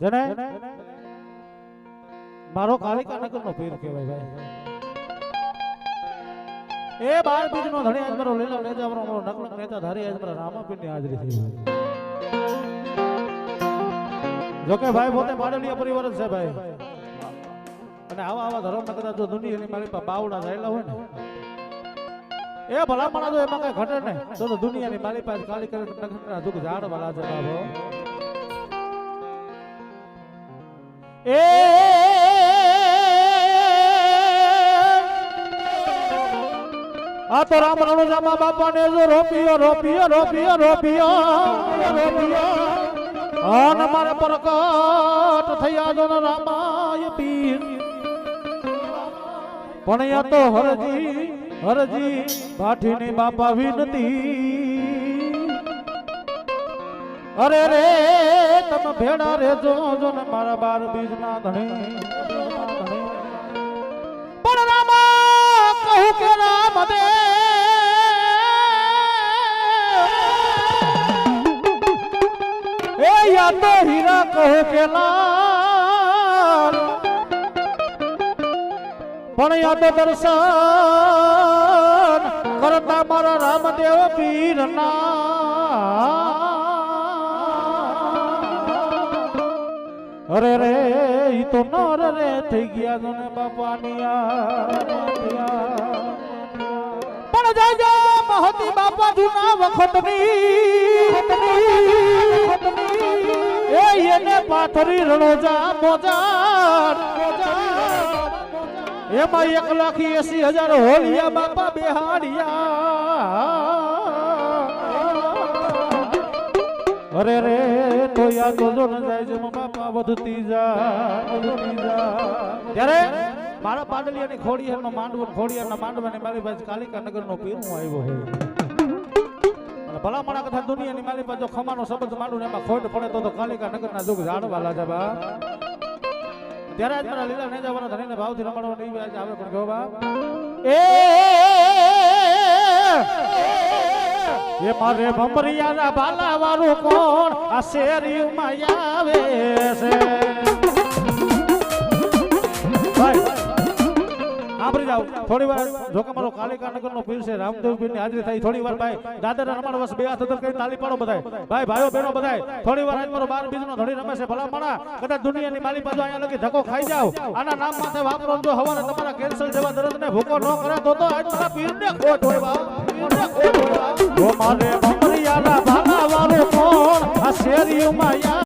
જેને મારો કાલિકા નગરનો પીર કહેવાય ભાઈ. એ 12 બીજનો ધણી આજ મારો લીલા નેજા મારો નકલક નેતા ધારી આજ મારા રામાપીરની હાજરી થઈ. જોકે ભાઈ પોતે પાડલિયા પરિવાર જ છે ભાઈ. અને આવા ધર્મ કદાચ જો દુનિયાની મારી પાસે બાવડા થયેલા હોય ને એ ભલામણ તો એમાં કઈ ઘટે ને તો દુનિયાની મારી પાસે કાલિકા નગરના દુઃખ ઝાડ વાળા છે બાબો. એ આ તો રામ રણુજામાં બાપા ને જો રોપિયો રોપિયો રોપિયો રોપિયો અને મારે પ્રકટ થયા જો રામાય પીર. પણ યા તો હરજી હરજી ભાઠીની બાપા વિનતી. અરે રે તમે ભેડા રે જો ને મારા 12 બીજના ધણી. પણ રામા કહું કે રામ દે એ યા તો હીરા કહું કે લાલ. પણ યા તો દર્શન કરતા મારા રામદેવ પીરના. અરે રે ઈ તો નર રે થઈ ગયા જોને બાપાની. પણ જય જય મહતી બાપા જૂના વખતની એને પાથરી રણોજા મોજાર. એમાં 1,80,000 હોલિયા બાપા બેહાડિયા. અરે રે તો યાદ જો ન જાય છે બાપા વધતી જા. ત્યારે મારા પાડલિયાની ખોડિયારનો માંડવો ખોડિયારના માંડવાની મારી પાસે કાલિકા નગરનો પીર હું આવ્યો હોય. અને ભલામણા કથા દુનિયાની મારી પાસે જો ખમાનો શબ્દ માંડું ને એમાં ખોટ પડે તો કાલિકા નગરના દુઃખ ઝાડવા લાજા બા. ત્યારે આજ મારા લીલા નેજાવાના ધણીને ભાવથી રમાડવા નહીં આજે આવે પણ ગયો બા. એ મારે ભમરિયાના બાલા વાળું કોણ આ શેરીમાં આવે છે. સાંભળી જાવ થોડી વાર જો કે મારો કાલિકા નગરનો પીર છે રામદેવ પીરની હાજરી થઈ. થોડી વાર ભાઈ દાદર રમાડ બસ 2 હાથ અંદર કરી તાલી પાડો બધાય ભાઈ ભાઈઓ બહેનો બધાય. થોડી વાર આજ મારો 12 બીજનો ધણી રમે છે ભલામણા કદાચ દુનિયાની માલી બાજુ અહીંયા લગી ધક્કો ખાઈ જાવ આના નામ માથે વાપરો જો હવારે તમારા કેન્સર જેવા દર્દને ભૂકો ન કરે તો આજ મારા પીરને ખોટ હોય બા. પીરને ખોટ હોય. ઓ મારે ભમરિયાના બાલા વાળું કોણ આ શેરીમાં